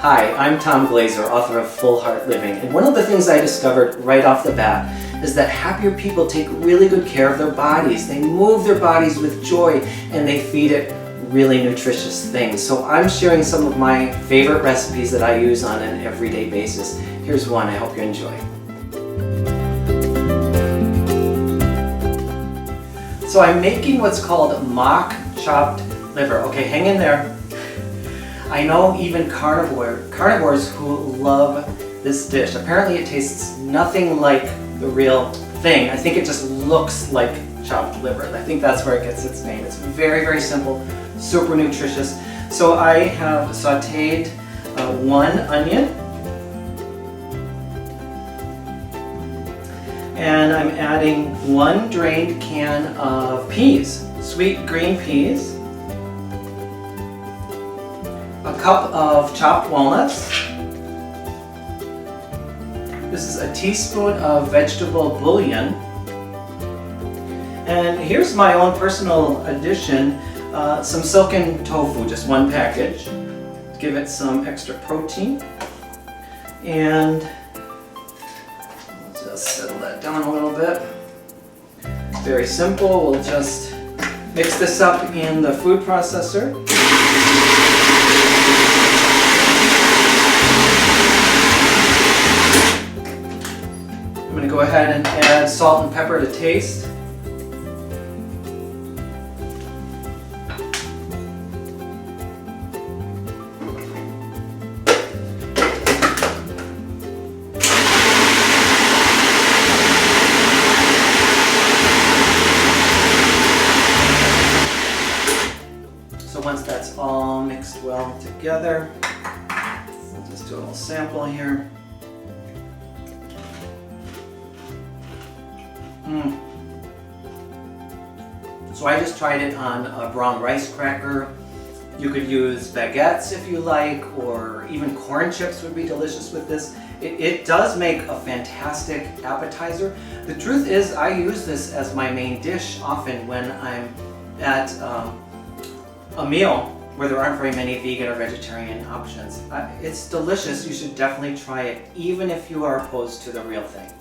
Hi, I'm Tom Glazer, author of Full Heart Living, and one of the things I discovered right off the bat is that happier people take really good care of their bodies. They move their bodies with joy and they feed it really nutritious things. So I'm sharing some of my favorite recipes that I use on an everyday basis. Here's one I hope you enjoy. So I'm making what's called mock chopped liver. Okay, hang in there. I know even carnivores who love this dish. Apparently it tastes nothing like the real thing. I think it just looks like chopped liver. I think that's where it gets its name. It's very, very simple, super nutritious. So I have sauteed one onion, and I'm adding one drained can of peas, sweet green peas, a cup of chopped walnuts. This is a teaspoon of vegetable bouillon. And here's my own personal addition, some silken tofu, just one package. Give it some extra protein. And just settle that down a little bit. Very simple. We'll just mix this up in the food processor. I'm going to go ahead and add salt and pepper to taste. So once that's all mixed well together, we'll just do a little sample here. So I just tried it on a brown rice cracker. You could use baguettes if you like, or even corn chips would be delicious with this. It does make a fantastic appetizer. The truth is I use this as my main dish often when I'm at a meal where there aren't very many vegan or vegetarian options. It's delicious. You should definitely try it, even if you are opposed to the real thing.